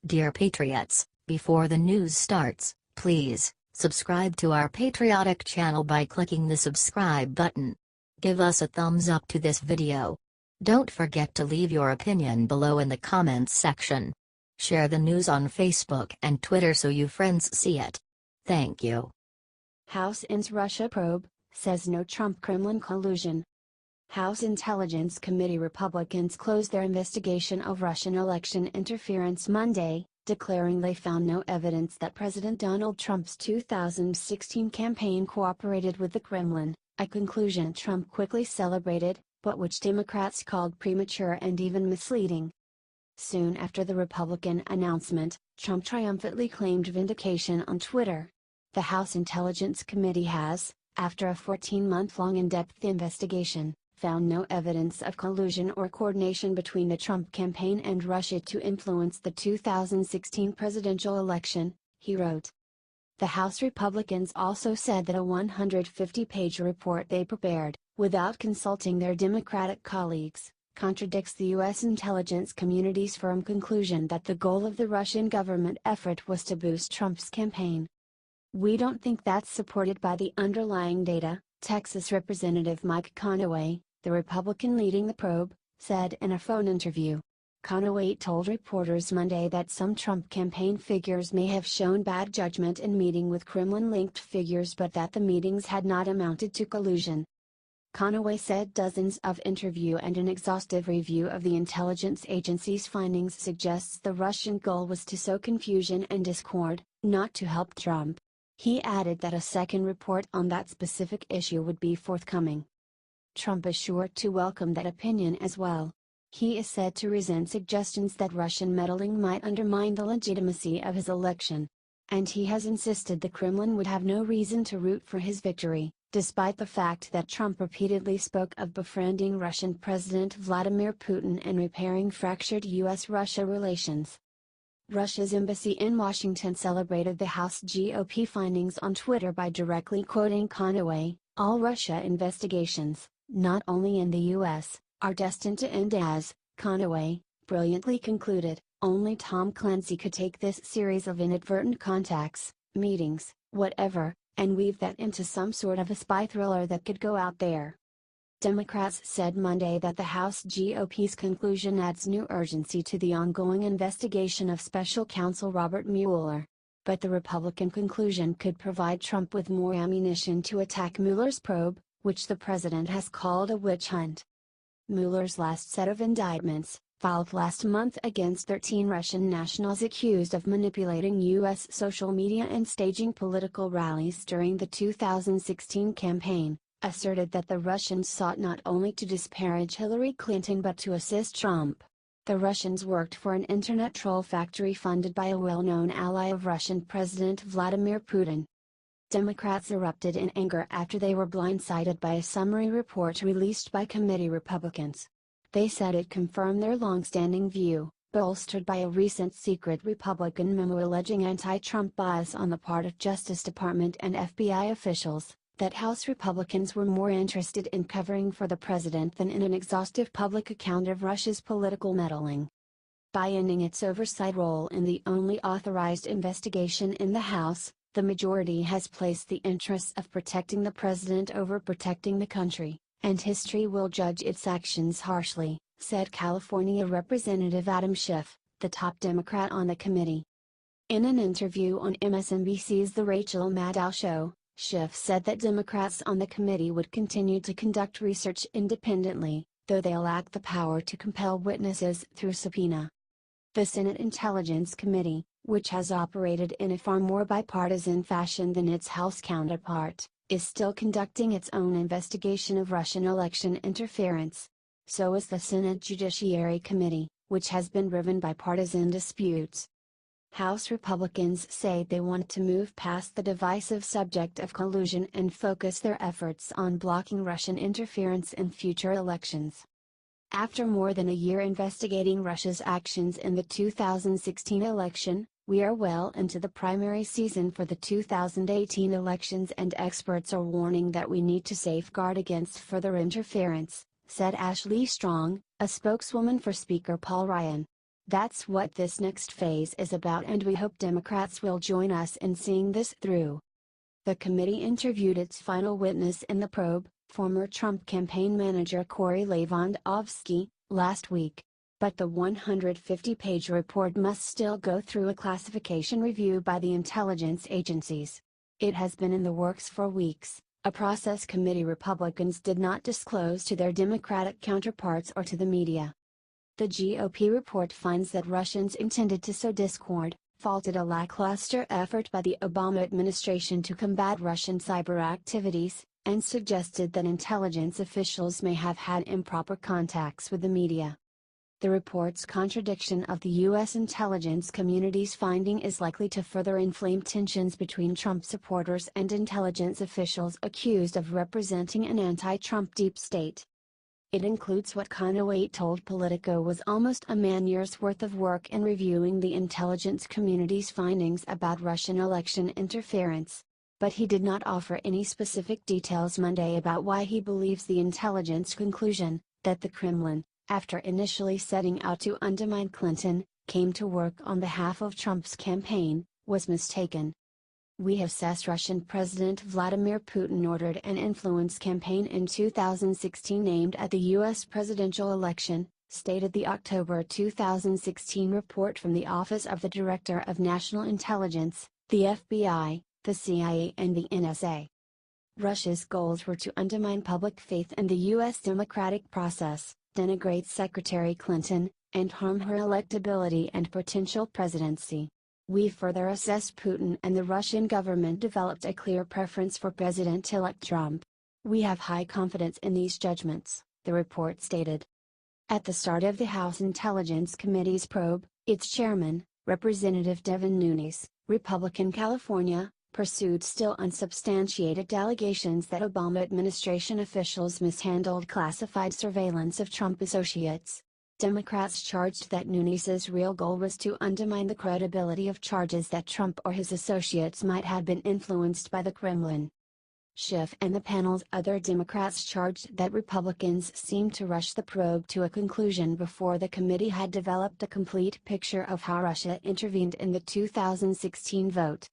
Dear Patriots, before the news starts, please subscribe to our patriotic channel by clicking the subscribe button. Give us a thumbs up to this video. Don't forget to leave your opinion below in the comments section. Share the news on Facebook and Twitter so you friends see it. Thank you. House ends Russia probe, says no Trump Kremlin collusion. House Intelligence Committee Republicans closed their investigation of Russian election interference Monday, declaring they found no evidence that President Donald Trump's 2016 campaign cooperated with the Kremlin, a conclusion Trump quickly celebrated, but which Democrats called premature and even misleading. Soon after the Republican announcement, Trump triumphantly claimed vindication on Twitter. The House Intelligence Committee has, after a 14-month-long in-depth investigation, found no evidence of collusion or coordination between the Trump campaign and Russia to influence the 2016 presidential election, he wrote. The House Republicans also said that a 150-page report they prepared, without consulting their Democratic colleagues, contradicts the U.S. intelligence community's firm conclusion that the goal of the Russian government effort was to boost Trump's campaign. "We don't think that's supported by the underlying data," Texas Representative Mike Conaway, the Republican leading the probe, said in a phone interview. Conaway told reporters Monday that some Trump campaign figures may have shown bad judgment in meeting with Kremlin-linked figures but that the meetings had not amounted to collusion. Conaway said dozens of interview and an exhaustive review of the intelligence agency's findings suggests the Russian goal was to sow confusion and discord, not to help Trump. He added that a second report on that specific issue would be forthcoming. Trump is sure to welcome that opinion as well. He is said to resent suggestions that Russian meddling might undermine the legitimacy of his election. And he has insisted the Kremlin would have no reason to root for his victory, despite the fact that Trump repeatedly spoke of befriending Russian President Vladimir Putin and repairing fractured U.S.-Russia relations. Russia's embassy in Washington celebrated the House GOP findings on Twitter by directly quoting Conaway, "All Russia investigations, not only in the U.S., are destined to end as," Conaway brilliantly concluded, "only Tom Clancy could take this series of inadvertent contacts, meetings, whatever, and weave that into some sort of a spy thriller that could go out there." Democrats said Monday that the House GOP's conclusion adds new urgency to the ongoing investigation of special counsel Robert Mueller. But the Republican conclusion could provide Trump with more ammunition to attack Mueller's probe, which the president has called a witch hunt. Mueller's last set of indictments, filed last month against 13 Russian nationals accused of manipulating U.S. social media and staging political rallies during the 2016 campaign, asserted that the Russians sought not only to disparage Hillary Clinton but to assist Trump. The Russians worked for an internet troll factory funded by a well-known ally of Russian President Vladimir Putin. Democrats erupted in anger after they were blindsided by a summary report released by committee Republicans. They said it confirmed their long-standing view, bolstered by a recent secret Republican memo alleging anti-Trump bias on the part of Justice Department and FBI officials, that House Republicans were more interested in covering for the president than in an exhaustive public account of Russia's political meddling. By ending its oversight role in the only authorized investigation in the House, the majority has placed the interests of protecting the president over protecting the country, and history will judge its actions harshly, said California Representative Adam Schiff, the top Democrat on the committee. In an interview on MSNBC's The Rachel Maddow Show, Schiff said that Democrats on the committee would continue to conduct research independently, though they lack the power to compel witnesses through subpoena. The Senate Intelligence Committee, which has operated in a far more bipartisan fashion than its House counterpart, is still conducting its own investigation of Russian election interference. So is the Senate Judiciary Committee, which has been riven by partisan disputes. House Republicans say they want to move past the divisive subject of collusion and focus their efforts on blocking Russian interference in future elections. After more than a year investigating Russia's actions in the 2016 election, we are well into the primary season for the 2018 elections and experts are warning that we need to safeguard against further interference, said Ashley Strong, a spokeswoman for Speaker Paul Ryan. That's what this next phase is about, and we hope Democrats will join us in seeing this through. The committee interviewed its final witness in the probe, former Trump campaign manager Corey Lewandowski, last week. But the 150-page report must still go through a classification review by the intelligence agencies. It has been in the works for weeks, a process committee Republicans did not disclose to their Democratic counterparts or to the media. The GOP report finds that Russians intended to sow discord, faulted a lackluster effort by the Obama administration to combat Russian cyber activities, and suggested that intelligence officials may have had improper contacts with the media. The report's contradiction of the U.S. intelligence community's finding is likely to further inflame tensions between Trump supporters and intelligence officials accused of representing an anti-Trump deep state. It includes what Conaway told Politico was almost a man-year's worth of work in reviewing the intelligence community's findings about Russian election interference. But he did not offer any specific details Monday about why he believes the intelligence conclusion, that the Kremlin, after initially setting out to undermine Clinton, came to work on behalf of Trump's campaign, was mistaken. We have assessed Russian President Vladimir Putin ordered an influence campaign in 2016 aimed at the U.S. presidential election, stated the October 2016 report from the Office of the Director of National Intelligence, the FBI, the CIA and the NSA. Russia's goals were to undermine public faith in the U.S. democratic process, denigrate Secretary Clinton, and harm her electability and potential presidency. We further assess Putin and the Russian government developed a clear preference for President-elect Trump. We have high confidence in these judgments, the report stated. At the start of the House Intelligence Committee's probe, its chairman, Representative Devin Nunes, Republican California, pursued still unsubstantiated allegations that Obama administration officials mishandled classified surveillance of Trump associates. Democrats charged that Nunes's real goal was to undermine the credibility of charges that Trump or his associates might have been influenced by the Kremlin. Schiff and the panel's other Democrats charged that Republicans seemed to rush the probe to a conclusion before the committee had developed a complete picture of how Russia intervened in the 2016 vote.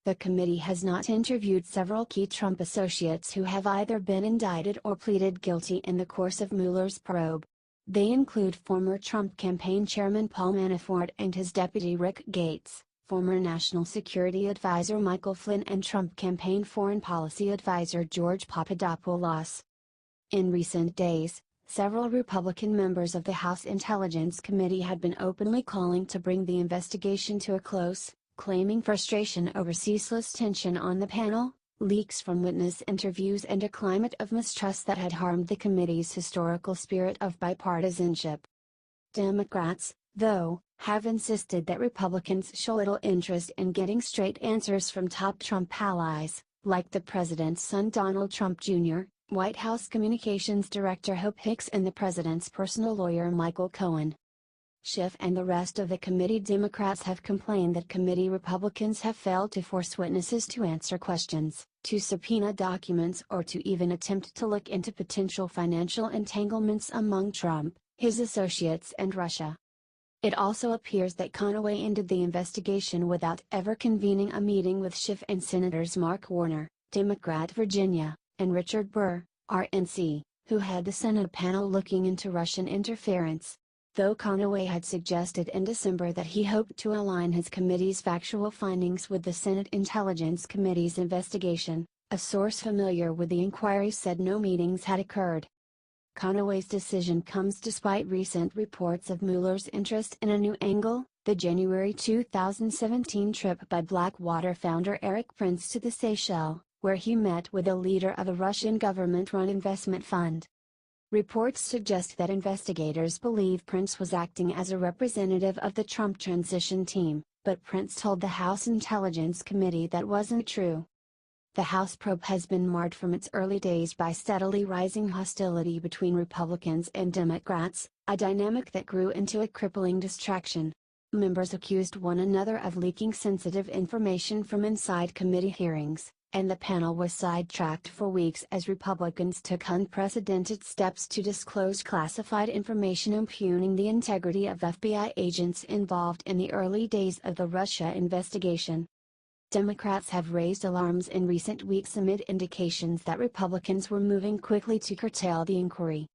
The committee has not interviewed several key Trump associates who have either been indicted or pleaded guilty in the course of Mueller's probe. They include former Trump campaign chairman Paul Manafort and his deputy Rick Gates, former National Security Advisor Michael Flynn and Trump campaign foreign policy advisor George Papadopoulos. In recent days, several Republican members of the House Intelligence Committee had been openly calling to bring the investigation to a close, claiming frustration over ceaseless tension on the panel, leaks from witness interviews and a climate of mistrust that had harmed the committee's historical spirit of bipartisanship. Democrats, though, have insisted that Republicans show little interest in getting straight answers from top Trump allies, like the president's son Donald Trump Jr., White House Communications Director Hope Hicks and the president's personal lawyer Michael Cohen. Schiff and the rest of the committee Democrats have complained that committee Republicans have failed to force witnesses to answer questions, to subpoena documents or to even attempt to look into potential financial entanglements among Trump, his associates and Russia. It also appears that Conaway ended the investigation without ever convening a meeting with Schiff and Senators Mark Warner, Democrat Virginia, and Richard Burr, RNC, who had the Senate panel looking into Russian interference. Though Conaway had suggested in December that he hoped to align his committee's factual findings with the Senate Intelligence Committee's investigation, a source familiar with the inquiry said no meetings had occurred. Conaway's decision comes despite recent reports of Mueller's interest in a new angle, the January 2017 trip by Blackwater founder Eric Prince to the Seychelles, where he met with a leader of a Russian government-run investment fund. Reports suggest that investigators believe Prince was acting as a representative of the Trump transition team, but Prince told the House Intelligence Committee that wasn't true. The House probe has been marred from its early days by steadily rising hostility between Republicans and Democrats, a dynamic that grew into a crippling distraction. Members accused one another of leaking sensitive information from inside committee hearings, and the panel was sidetracked for weeks as Republicans took unprecedented steps to disclose classified information impugning the integrity of FBI agents involved in the early days of the Russia investigation. Democrats have raised alarms in recent weeks amid indications that Republicans were moving quickly to curtail the inquiry.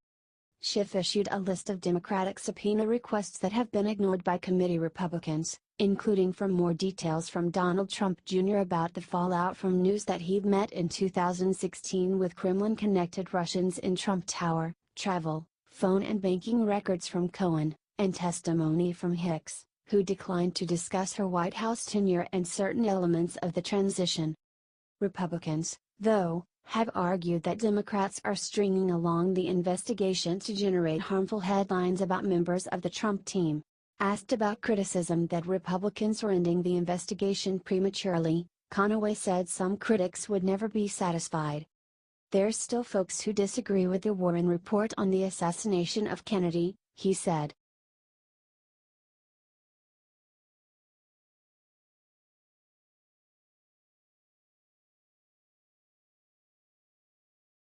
Schiff issued a list of Democratic subpoena requests that have been ignored by committee Republicans, including for more details from Donald Trump Jr. about the fallout from news that he'd met in 2016 with Kremlin-connected Russians in Trump Tower, travel, phone and banking records from Cohen, and testimony from Hicks, who declined to discuss her White House tenure and certain elements of the transition. Republicans, though, have argued that Democrats are stringing along the investigation to generate harmful headlines about members of the Trump team. Asked about criticism that Republicans are ending the investigation prematurely, Conaway said some critics would never be satisfied. "There's still folks who disagree with the Warren report on the assassination of Kennedy," he said.